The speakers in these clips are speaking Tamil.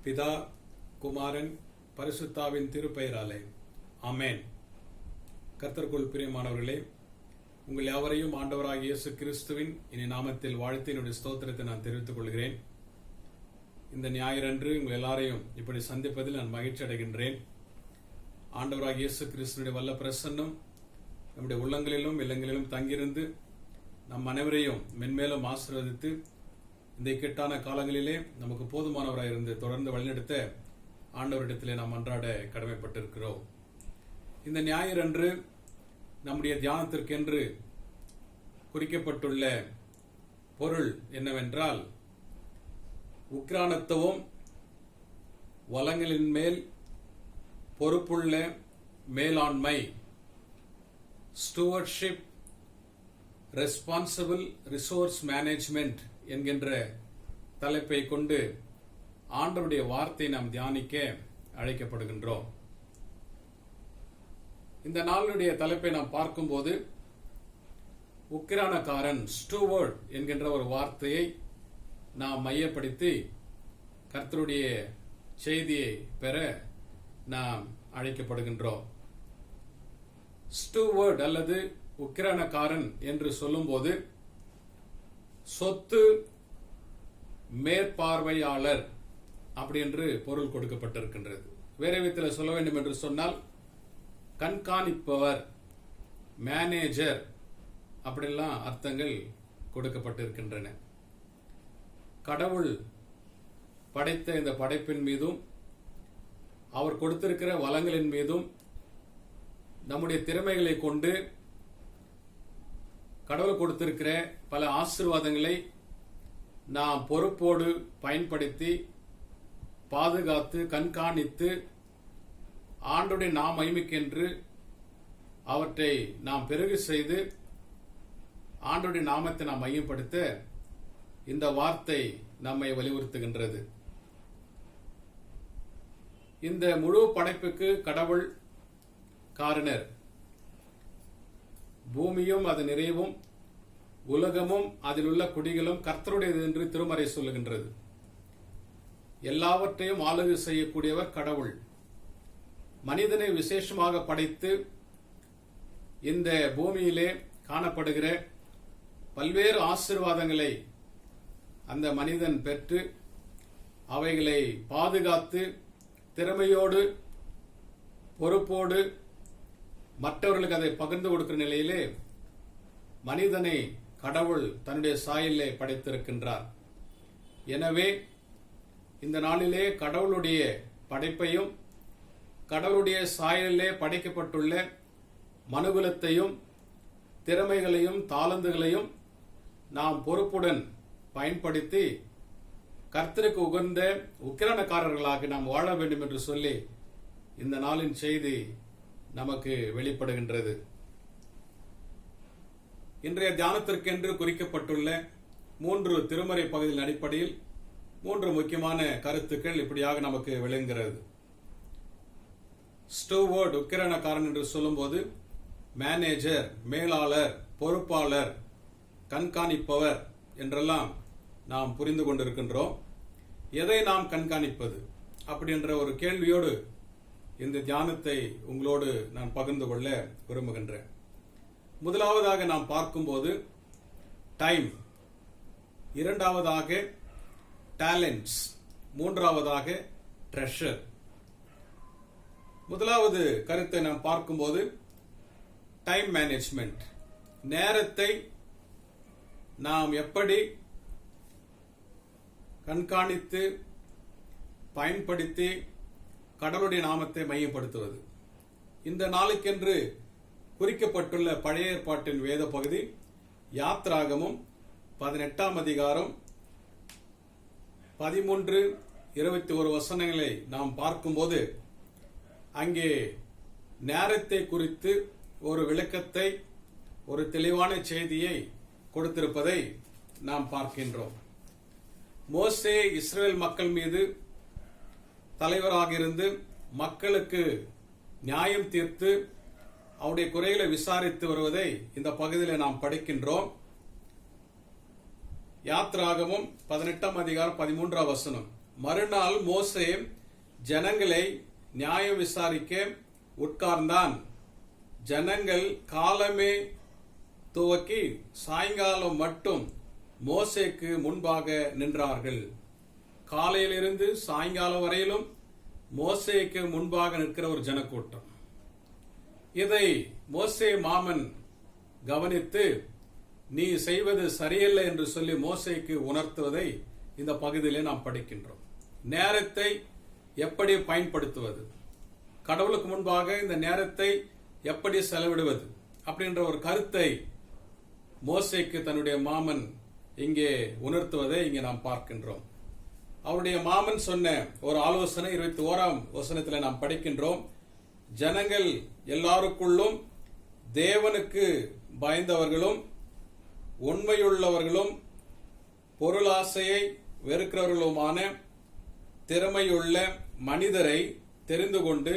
பிதா, குமாரன், பரிசுத்தாவின் திருப்பெயராலே ஆமென். கர்த்தருக்குள் பிரியமானவர்களே, உங்கள் யாவரையும் ஆண்டவராகிய இயேசு கிறிஸ்துவின் இனி நாமத்தில் வாழ்த்து என்னுடைய ஸ்தோத்திரத்தை நான் தெரிவித்துக் கொள்கிறேன். இந்த ஞாயிறன்று உங்கள் எல்லாரையும் இப்படி சந்திப்பதில் நான் மகிழ்ச்சி அடைகின்றேன். ஆண்டவராகிய இயேசு கிறிஸ்துவினுடைய வல்ல பிரசன்னம் நம்முடைய உள்ளங்களிலும் இல்லங்களிலும் தங்கியிருந்து நம் அனைவரையும் மென்மேலும் ஆசீர்வதித்து இந்த இக்கட்டான காலங்களிலே நமக்கு போதுமானவராக இருந்து தொடர்ந்து வழிநடத்த ஆண்டவரிடத்திலே நாம் அன்றாட கடமைப்பட்டிருக்கிறோம். இந்த ஞாயிறன்று நம்முடைய தியானத்திற்கென்று குறிக்கப்பட்டுள்ள பொருள் என்னவென்றால், உக்கிரானத்துவம் வளங்களின் மேல் பொறுப்புள்ள மேலாண்மை, ஸ்டூவர்ட்ஷிப் ரெஸ்பான்சிபிள் ரிசோர்ஸ் மேனேஜ்மெண்ட் என்கின்ற தலைப்பை கொண்டு ஆண்டவருடைய வார்த்தை நாம் தியானிக்க அழைக்கப்படுகின்றோம். இந்த நாளுடைய தலைப்பை நாம் பார்க்கும்போது, உக்கிரானக்காரன் ஸ்டூவர்ட் என்கின்ற ஒரு வார்த்தையை நாம் மையப்படுத்தி கர்த்தருடைய செய்தியை பெற நாம் அழைக்கப்படுகின்றோம். ஸ்டூவர்ட் அல்லது உக்கிரானக்காரன் என்று சொல்லும்போது சொத்து மேற்பார்வையாளர் அப்படி என்று பொருள் கொடுக்கப்பட்டிருக்கின்றது. வேற விதத்தில் சொல்ல வேண்டும் என்று சொன்னால், கண்காணிப்பவர், மேனேஜர் அப்படிலாம் அர்த்தங்கள் கொடுக்கப்பட்டிருக்கின்றன. கடவுள் படைத்த இந்த படைப்பின் மீதும் அவர் கொடுத்திருக்கிற வளங்களின் மீதும் நம்முடைய திறமைகளை கொண்டு கடவுள் கொடுத்திருக்கிற பல ஆசீர்வாதங்களை நாம் பொறுப்போடு பயன்படுத்தி பாதுகாத்து கண்காணித்து ஆண்டவருடைய நாம் மகிமைக்கென்று அவற்றை நாம் பெருகு செய்து ஆண்டவருடைய நாமத்தை நாம் மையப்படுத்த இந்த வார்த்தை நம்மை வலியுறுத்துகின்றது. இந்த முழு படைப்புக்கு கடவுள் காரணர். பூமியும் அது நிறைவும் உலகமும் அதில் உள்ள குடிகளும் கர்த்தருடையது என்று திருமறை சொல்லுகின்றது. எல்லாவற்றையும் ஆளுகை செய்யக்கூடியவர் கடவுள். மனிதனை விசேஷமாக படைத்து இந்த பூமியிலே காணப்படுகிற பல்வேறு ஆசீர்வாதங்களை அந்த மனிதன் பெற்று அவைகளை பாதுகாத்து திறமையோடு பொறுப்போடு மற்றவர்களுக்கு அதை பகிர்ந்து கொடுக்கிற நிலையிலே மனிதனை கடவுள் தன்னுடைய சாயலிலே படைத்திருக்கின்றார். எனவே இந்த நாளிலே கடவுளுடைய படைப்பையும் கடவுளுடைய சாயலிலே படைக்கப்பட்டுள்ள மனுகுலத்தையும் திறமைகளையும் தாளந்துகளையும் நாம் பொறுப்புடன் பயன்படுத்தி கர்த்தருக்கு உகந்த உக்கிரானக்காரர்களாக நாம் வாழ வேண்டும் என்று சொல்லி இந்த நாளின் செய்தி நமக்கு வெளிப்படுகின்றது. இன்றைய தியானத்திற்கென்று குறிக்கப்பட்டுள்ள 3 திருமறை பகுதியின் அடிப்படையில் 3 முக்கியமான கருத்துக்கள் இப்படியாக நமக்கு விளங்குகிறது. ஸ்டூவர்ட் உக்கிரானக்காரன் என்று சொல்லும்போது, மேனேஜர் மேலாளர், பொறுப்பாளர், கண்காணிப்பவர் என்றெல்லாம் நாம் புரிந்து கொண்டிருக்கின்றோம். எதை நாம் கண்காணிப்பது அப்படி என்ற ஒரு கேள்வியோடு இந்த தியானத்தை உங்களோடு நான் பகிர்ந்து கொள்ள விரும்புகின்றேன். முதலாவதாக நாம் பார்க்கும்போது டைம், இரண்டாவதாக டேலண்ட்ஸ், மூன்றாவதாக ட்ரெஷர். முதலாவது கருத்தை நாம் பார்க்கும்போது டைம் மேனேஜ்மெண்ட், நேரத்தை நாம் எப்படி கண்காணித்து பயன்படுத்தி கடவுளுடைய நாமத்தை மையப்படுத்துவது. இந்த நாளுக்கென்று குறிக்கப்பட்டுள்ள பழைய ஏற்பாட்டின் வேத பகுதி யாத்ராகமும் 18ஆம் அதிகாரம் 13-21 வசனங்களை நாம் பார்க்கும்போது அங்கே நேரத்தை குறித்து ஒரு விளக்கத்தை, ஒரு தெளிவான செய்தியை கொடுத்திருப்பதை நாம் பார்க்கின்றோம். மோசே இஸ்ரவேல் மக்கள் மீது தலைவராக இருந்து மக்களுக்கு நியாயம் தீர்த்து அவருடைய குறைகளை விசாரித்து வருவதை இந்த பகுதியில் நாம் படிக்கின்றோம். யாத்ராகமம் 18ஆம் அதிகாரம் 13ஆம் வசனம். மறுநாள் மோசே ஜனங்களை நியாயம் விசாரிக்க உட்கார்ந்தான். ஜனங்கள் காலமே துவக்கி சாயங்காலம் மட்டும் மோசேக்கு முன்பாக நின்றார்கள். காலையிலிருந்து சாயங்காலம் வரையிலும் மோசேக்கு முன்பாக நிற்கிற ஒரு ஜனக்கூட்டம். இதை மோசே மாமன் கவனித்து, நீ செய்வது சரியல்ல என்று சொல்லி மோசேக்கு உணர்த்துவதை இந்த பகுதியிலே நாம் படிக்கின்றோம். நேரத்தை எப்படி பயன்படுத்துவது, கடவுளுக்கு முன்பாக இந்த நேரத்தை எப்படி செலவிடுவது அப்படின்ற ஒரு கருத்தை மோசேக்கு தன்னுடைய மாமன் இங்கே உணர்த்துவதை இங்கே நாம் பார்க்கின்றோம். அவருடைய மாமன் சொன்ன ஒரு ஆலோசனை 21ஆம் வசனத்தில் நாம் படிக்கின்றோம். ஜனங்கள் எல்லாருக்குள்ளும் தேவனுக்கு பயந்தவர்களும் உண்மையுள்ளவர்களும் பொருளாசையை வெறுக்கிறவர்களுமான திறமையுள்ள மனிதரை தெரிந்து கொண்டு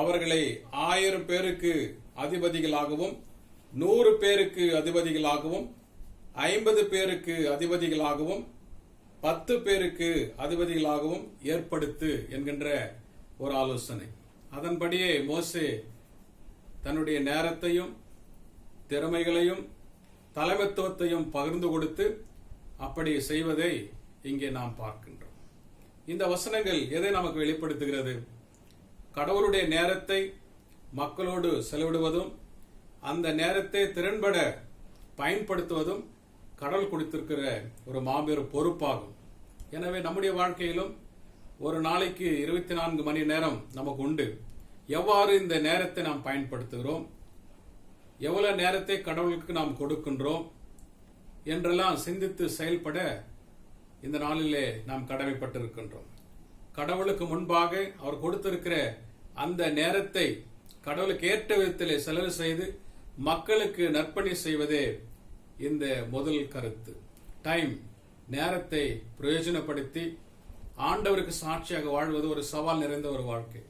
அவர்களை 1000 பேருக்கு அதிபதிகளாகவும் 100 பேருக்கு அதிபதிகளாகவும் 50 பேருக்கு அதிபதிகளாகவும் 10 பேருக்கு அதிபதிகளாகவும் ஏற்படுத்து என்கின்ற ஒரு ஆலோசனை. அதன்படியே மோசே தன்னுடைய நேரத்தையும் திறமைகளையும் தலைமைத்துவத்தையும் பகிர்ந்து கொடுத்து அப்படி செய்வதை இங்கே நாம் பார்க்கின்றோம். இந்த வசனங்கள் எதை நமக்கு வெளிப்படுத்துகிறது? கடவுளுடைய நேரத்தை மக்களோடு செலவிடுவதும் அந்த நேரத்தை திறன்பட பயன்படுத்துவதும் கடவுள் கொடுத்திருக்கிற ஒரு மாபெரும் பொறுப்பாகும். எனவே நம்முடைய வாழ்க்கையிலும் ஒரு நாளைக்கு 24 மணி நேரம் நமக்கு உண்டு. எவ்வாறு இந்த நேரத்தை நாம் பயன்படுத்துகிறோம், எவ்வளவு நேரத்தை கடவுளுக்கு நாம் கொடுக்கின்றோம் என்றெல்லாம் சிந்தித்து செயல்பட இந்த நாளிலே நாம் கடமைப்பட்டிருக்கின்றோம். கடவுளுக்கு முன்பாக அவர் கொடுத்திருக்கிற அந்த நேரத்தை கடவுளுக்கு ஏற்ற விதத்திலே செலவு செய்து மக்களுக்கு நற்பணி செய்வதே இந்த முதல் கருத்து. டைம், நேரத்தை பிரயோஜனப்படுத்தி ஆண்டவருக்கு சாட்சியாக வாழ்வது ஒரு சவால் நிறைந்த ஒரு வாழ்க்கை.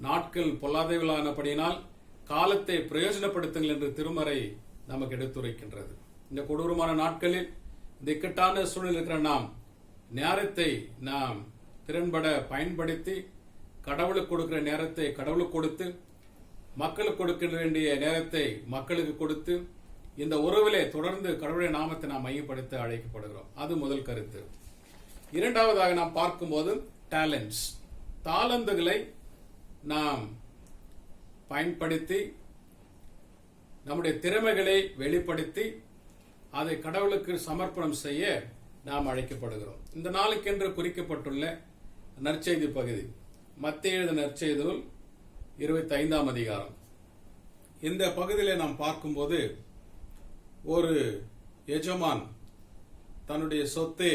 நாட்கள் பொல்லாதவர்களானபடியினால் காலத்தை பிரயோஜனப்படுத்துங்கள் என்று திருமறை நமக்கு எடுத்துரைக்கின்றது. இந்த கொடூரமான நாட்களில் இந்த இக்கட்டான சூழ்நிலை இருக்கிற நாம் நேரத்தை நாம் திறன்பட பயன்படுத்தி கடவுளுக்கு கொடுக்கிற நேரத்தை கடவுளுக்கு கொடுத்து மக்களுக்கு கொடுக்க வேண்டிய நேரத்தை மக்களுக்கு கொடுத்து இந்த உறவிலே தொடர்ந்து கடவுளுடைய நாமத்தை நாம் மையப்படுத்த அழைக்கப்படுகிறோம். அது முதல் கருத்து. இரண்டாவதாக நாம் பார்க்கும்போது டேலண்ட்ஸ், தாளந்துகளை நாம் பயன்படுத்தி நம்முடைய திறமைகளை வெளிப்படுத்தி அதை கடவுளுக்கு சமர்ப்பணம் செய்ய நாம் அழைக்கப்படுகிறோம். இந்த நாளுக்கென்று குறிக்கப்பட்டுள்ள நற்செய்தி பகுதி மத்தேயு எழுதின நற்செய்தி நூல் 25ஆம் அதிகாரம். இந்த பகுதியிலே நாம் பார்க்கும்போது ஒரு எஜமான் தன்னுடைய சொத்தை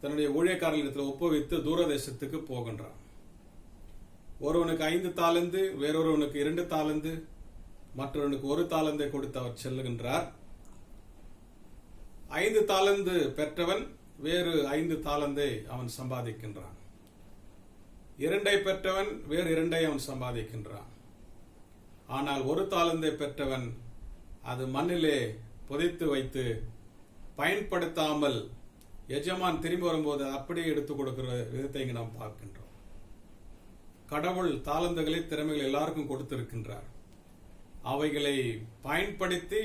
தன்னுடைய ஊழியக்காரர்களிடத்தில் ஒப்புவித்து தூரதேசத்துக்கு போகின்றான். ஒருவனுக்கு 5 தாலந்து, வேறொருவனுக்கு 2 தாலந்து, மற்றவனுக்கு 1 தாலந்தை கொடுத்து அவர் செல்லுகின்றார். 5 தாலந்து பெற்றவன் வேறு 5 தாலந்தை அவன் சம்பாதிக்கின்றான். 2 பெற்றவன் வேறு 2 அவன் சம்பாதிக்கின்றான். ஆனால் 1 தாலந்தை பெற்றவன் அது மண்ணிலே புதைத்து வைத்து பயன்படுத்தாமல் எஜமான் திரும்பி வரும்போது அப்படியே எடுத்துக் கொடுக்கிற விதத்தை இங்கு நாம் பார்க்கின்றோம். கடவுள் தாளந்துகளை, திறமைகள் எல்லாருக்கும் கொடுத்திருக்கின்றார். அவைகளை பயன்படுத்தி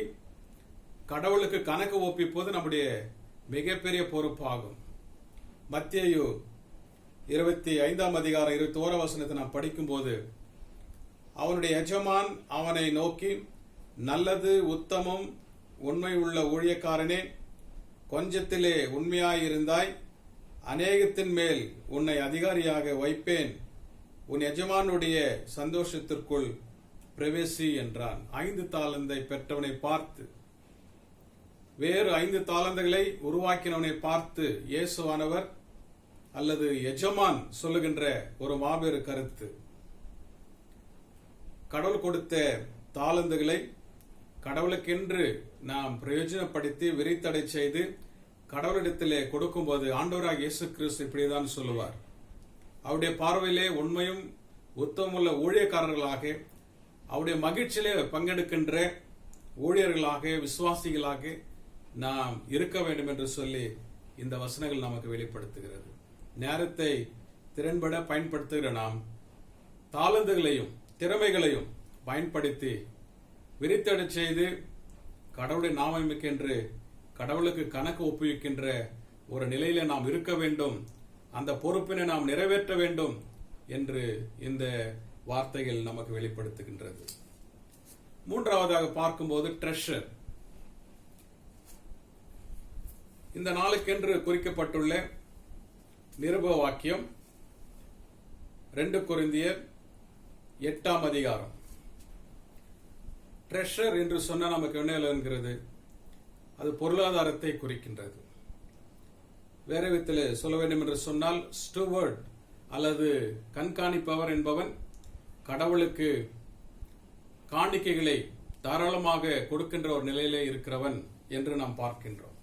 கடவுளுக்கு கணக்கு ஒப்பிப்பது நம்முடைய மிகப்பெரிய பொறுப்பாகும். மத்தேயு 25ஆம் அதிகாரம் 21ஆம் வசனத்தை நாம் படிக்கும்போது அவனுடைய எஜமான் அவனை நோக்கி, நல்லது, உத்தமம், உண்மை உள்ள ஊழியக்காரனே, கொஞ்சத்திலே உண்மையாயிருந்தாய், அநேகத்தின் மேல் உன்னை அதிகாரியாக வைப்பேன், உன் எஜமானுடைய சந்தோஷத்திற்குள் பிரவேசி என்றான். 5 தாளந்தை பெற்றவனை பார்த்து, வேறு 5 தாளந்துகளை உருவாக்கினவனை பார்த்து இயேசுவானவர் அல்லது எஜமான் சொல்லுகின்ற ஒரு மாபெரு கருத்து. கடவுள் கொடுத்த தாளந்துகளை கடவுளுக்கென்று நாம் பிரயோஜனப்படுத்தி விரித்தடை செய்து கடவுளிடத்திலே கொடுக்கும்போது ஆண்டவராக இயேசு கிறிஸ்து இப்படிதான் சொல்லுவார். அவருடைய பார்வையிலே உண்மையும் உத்தமுள்ள ஊழியக்காரர்களாக, அவருடைய மகிழ்ச்சியிலே பங்கெடுக்கின்ற ஊழியர்களாக, விசுவாசிகளாக நாம் இருக்க வேண்டும் என்று சொல்லி இந்த வசனங்கள் நமக்கு வெளிப்படுத்துகிறது. நேரத்தை திறன்பட பயன்படுத்துகிற நாம் தாளந்துகளையும் திறமைகளையும் பயன்படுத்தி விரித்தடச் செய்து கடவுளுடைய நாமமிக்கென்று கடவுளுக்கு கணக்கு ஒப்புவிக்கின்ற ஒரு நிலையில நாம் இருக்க வேண்டும், அந்த பொறுப்பினை நாம் நிறைவேற்ற வேண்டும் என்று இந்த வார்த்தைகள் நமக்கு வெளிப்படுத்துகின்றது. மூன்றாவதாக பார்க்கும்போது ட்ரெஷர். இந்த நாளுக்கென்று குறிக்கப்பட்டுள்ள நிருப வாக்கியம் 2 கொரிந்தியர் 8ஆம் அதிகாரம். ட்ரெஷர் என்று சொன்ன நமக்கு என்ன என்கிறது? அது பொருளாதாரத்தை குறிக்கின்றது. வேற விதத்தில் சொல்ல வேண்டும் என்று சொன்னால் ஸ்டூவர்ட் அல்லது கண்காணிப்பவர் என்பவன் கடவுளுக்கு காணிக்கைகளை தாராளமாக கொடுக்கின்ற ஒரு நிலையிலே இருக்கிறவன் என்று நாம் பார்க்கின்றோம்.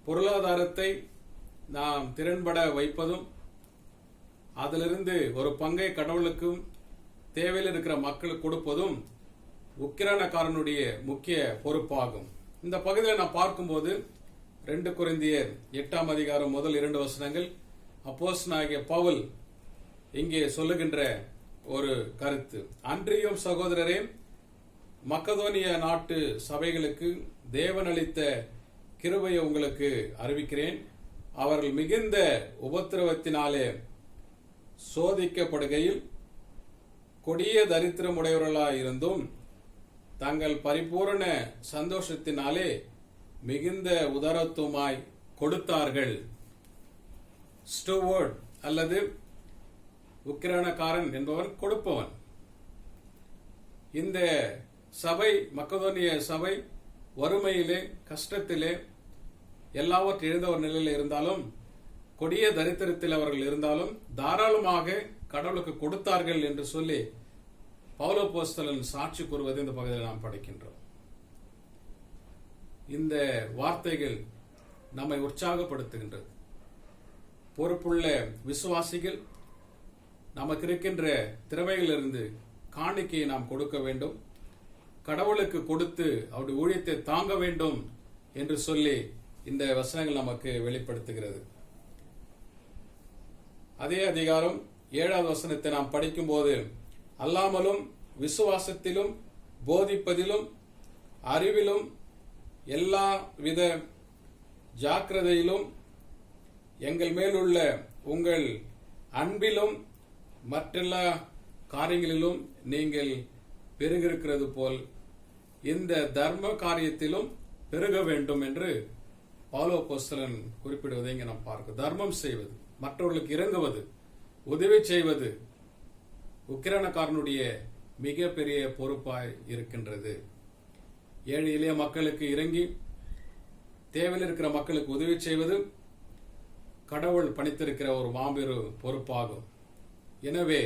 பொருளாதாரத்தை நாம் திறன்பட வைப்பதும் அதிலிருந்து ஒரு பங்கை கடவுளுக்கும் தேவையில் இருக்கிற மக்களுக்கு கொடுப்பதும் உக்கிரானக்காரனுடைய முக்கிய பொறுப்பாகும். இந்த பகுதியில் நாம் பார்க்கும்போது 2 கொரிந்தியர் 8ஆம் அதிகாரம் முதல் 2 வசனங்கள் அப்போஸ்தலனாகிய பவுல் இங்கே சொல்லுகின்ற ஒரு கருத்து. அன்றியும் சகோதரரே, மக்கதோனிய நாட்டு சபைகளுக்கு தேவன் அளித்த கிருபையை உங்களுக்கு அறிவிக்கிறேன். அவர்கள் மிகுந்த உபத்திரவத்தினாலே சோதிக்கப்படுகையில் கொடிய தரித்திரமுடையவர்களாயிருந்தும் தங்கள் பரிபூரண சந்தோஷத்தினாலே மிகுந்த உதாரத்துவமாய் கொடுத்தார்கள். ஸ்டூவர்ட் அல்லது உக்கிரானக்காரன் என்பவன் கொடுப்பவன். இந்த சபை, மக்கதோனிய சபை வறுமையிலே கஷ்டத்திலே எல்லாவற்றையும் இழந்த ஒரு நிலையில் இருந்தாலும், கொடிய தரித்திரத்தில் அவர்கள் இருந்தாலும் தாராளமாக கடவுளுக்கு கொடுத்தார்கள் என்று சொல்லி பவுல் அப்போஸ்தலன் சாட்சி கூறுவதை இந்த பகுதியில் நாம் படிக்கின்றோம். இந்த வார்த்தைகள் நம்மை உற்சாகப்படுத்துகின்றது. பொறுப்புள்ள விசுவாசிகள் நமக்கு இருக்கின்ற திறமைகளிலிருந்து காணிக்கையை நாம் கொடுக்க வேண்டும், கடவுளுக்கு கொடுத்து அவருடைய ஊழியத்தை தாங்க வேண்டும் என்று சொல்லி இந்த வசனங்கள் நமக்கு வெளிப்படுத்துகிறது. அதே அதிகாரம் 7வது வசனத்தை நாம் படிக்கும்போது, அல்லாமலும் விசுவாசத்திலும் போதிப்பதிலும் அறிவிலும் எல்லா வித ஜாக்கிரதையிலும் எங்கள் மேலுள்ள உங்கள் அன்பிலும் மற்றெல்லா காரியங்களிலும் நீங்கள் பெருகிருக்கிறது போல் இந்த தர்ம காரியத்திலும் பெருக வேண்டும் என்று பவுல் அப்போஸ்தலன் குறிப்பிடுவதை இங்கே நாம் பார்க்கிறோம். தர்மம் செய்வது, மற்றவர்களுக்கு இறங்குவது, உதவி செய்வது உக்கிரானக்காரனுடைய மிக பெரிய பொறுப்பாய் இருக்கின்றது. ஏழை எளிய மக்களுக்கு இறங்கி தேவையில் இருக்கிற மக்களுக்கு உதவி செய்வது கடவுள் பணித்திருக்கிற ஒரு மாபெரும் பொறுப்பாகும். எனவே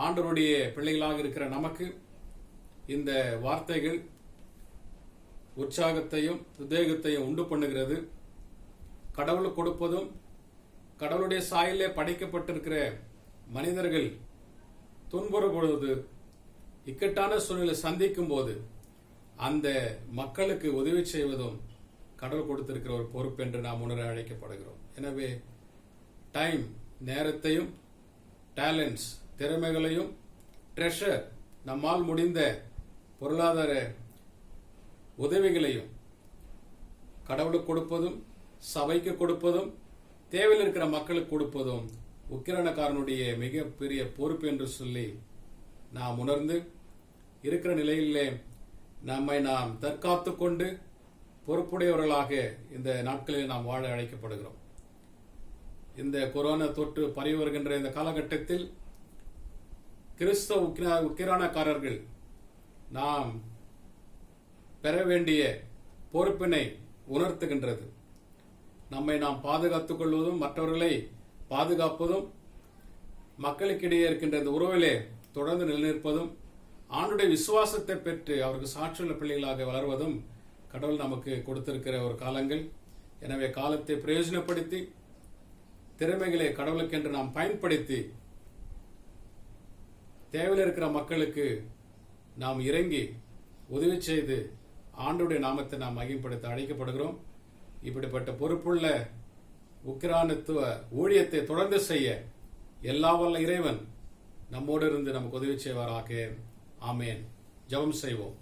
ஆண்டவருடைய பிள்ளைகளாக இருக்கிற நமக்கு இந்த வார்த்தைகள் உற்சாகத்தையும் உத்வேகத்தையும் உண்டு பண்ணுகிறது. கடவுளுக்கு கொடுப்பதும், கடவுளுடைய சாயலே படைக்கப்பட்டிருக்கிற மனிதர்கள் துன்புறும்பொழுது, இக்கட்டான சூழ்நிலை சந்திக்கும் போது அந்த மக்களுக்கு உதவி செய்வதும் கடவுள் கொடுத்திருக்கிற ஒரு பொறுப்பு என்று நாம் உணர அழைக்கப்படுகிறோம். எனவே டைம், நேரத்தையும், டேலண்ட்ஸ், திறமைகளையும், ட்ரெஷர், நம்மால் முடிந்த பொருளாதார உதவிகளையும் கடவுளுக்கு கொடுப்பதும், சபைக்கு கொடுப்பதும், தேவையில் இருக்கிற மக்களுக்கு கொடுப்பதும் உக்கிரானக்காரனுடைய மிகப்பெரிய பொறுப்பு என்று சொல்லி நாம் உணர்ந்து இருக்கிற நிலையிலே நம்மை நாம் தற்காத்து கொண்டு பொறுப்புடையவர்களாக இந்த நாட்களில் நாம் வாழ அழைக்கப்படுகிறோம். இந்த கொரோனா தொற்று பரவி வருகின்ற இந்த காலகட்டத்தில் கிறிஸ்தவ உக்கிரானக்காரர்கள் நாம் பெற வேண்டிய பொறுப்பினை உணர்த்துகின்றது. நம்மை நாம் பாதுகாத்துக் கொள்வதும், மற்றவர்களை பாதுகாப்பதும், மக்களுக்கிடையே இருக்கின்ற இந்த உறவிலே தொடர்ந்து நிலைநிற்பதும், ஆண்டுடைய விசுவாசத்தை பெற்று அவருக்கு சாட்சியுள்ள பிள்ளைகளாக வளர்வதும் கடவுள் நமக்கு கொடுத்திருக்கிற ஒரு காலங்கள். எனவே காலத்தை பிரயோஜனப்படுத்தி திறமைகளை கடவுளுக்கென்று நாம் பயன்படுத்தி தேவையில் இருக்கிற மக்களுக்கு நாம் இறங்கி உதவி செய்து ஆண்டவருடைய நாமத்தை நாம் மகிமைப்படுத்த அழைக்கப்படுகிறோம். இப்படிப்பட்ட பொறுப்புள்ள உக்கிரானத்துவ ஊழியத்தை தொடர்ந்து செய்ய எல்லா வல்ல இறைவன் நம்மோடு இருந்து நமக்கு உதவி செய்வாராக. ஆமேன். ஜெபம் செய்வோம்.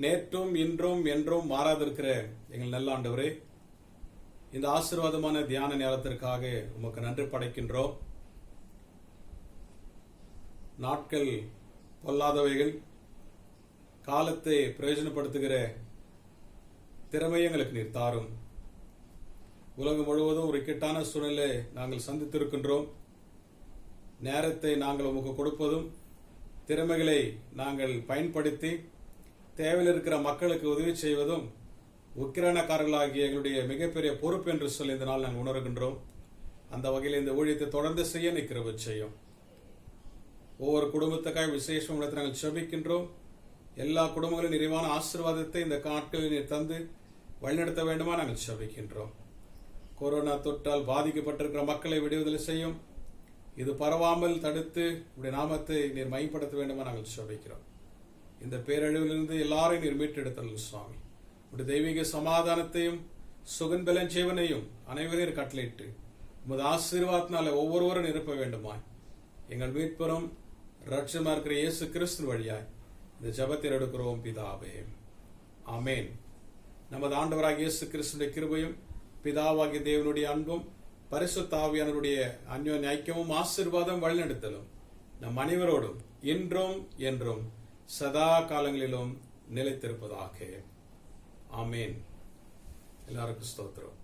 நேற்றும் இன்றும் என்றும் மாறாதிருக்கிற எங்கள் நல்ல ஆண்டவரே, இந்த ஆசீர்வாதமான தியான நேரத்திற்காக உமக்கு நன்றி படைக்கின்றோம். நாட்கள் பொல்லாதவைகள், காலத்தை பிரயோஜனப்படுத்துகிற திறமையை எங்களுக்கு நீர் தாரும். உலகம் முழுவதும் ஒரு இக்கட்டான சூழ்நிலை நாங்கள் சந்தித்திருக்கின்றோம். நேரத்தை நாங்கள் உமக்கு கொடுப்பதும், திறமைகளை நாங்கள் பயன்படுத்தி தேவையில் இருக்கிற மக்களுக்கு உதவி செய்வதும் உக்கிரானக்காரர்களாகிய எங்களுடைய மிகப்பெரிய பொறுப்பு என்று சொல்லி இந்த நாள் நாங்கள் உணர்கின்றோம். அந்த வகையில் இந்த ஊழியத்தை தொடர்ந்து செய்ய நிற்கிற செய்யும். ஒவ்வொரு குடும்பத்துக்காக விசேஷம் இடத்தில் நாங்கள் செபிக்கின்றோம். எல்லா குடும்பங்களும் நிறைவான ஆசீர்வாதத்தை இந்த நாட்களில் நீர் தந்து வழிநடத்த வேண்டுமா நாங்கள் செபிக்கின்றோம். கொரோனா தொற்றால் பாதிக்கப்பட்டிருக்கிற மக்களை விடுதலை செய்யும். இது பரவாமல் தடுத்து உடைய நாமத்தை நீர் மையப்படுத்த வேண்டுமா நாங்கள் செபிக்கிறோம். இந்த பேரழிவிலிருந்து எல்லாரையும் நீர் மீட்டெடுத்தல் சுவாமி. உடைய தெய்வீக சமாதானத்தையும் சுகன்பலன் ஜீவனையும் அனைவரையும் கட்டளையிட்டு உமது ஆசீர்வாதத்தினால ஒவ்வொருவரும் நிரப்ப வேண்டுமாய் எங்கள் மீட்பெரும் இரட்சகருமாய் இருக்கிற இயேசு கிறிஸ்து வழியாய் இந்த ஜெபத்தை எடுக்கிறோம் பிதாவே. ஆமேன். நமது ஆண்டவராகிய இயேசு கிறிஸ்துவின் கிருபையும் பிதாவாகிய தேவனுடைய அன்பும் பரிசுத்த ஆவியானவருடைய அன்யோன்ய ஐக்கியமும் ஆசீர்வாதம் வழிநடத்தலும் நம் அனைவரோடும் இன்றும் என்றும் சதா காலங்களிலும் நிலைத்திருப்பதாக. ஆமேன். எல்லாருக்கும் ஸ்தோத்திரம்.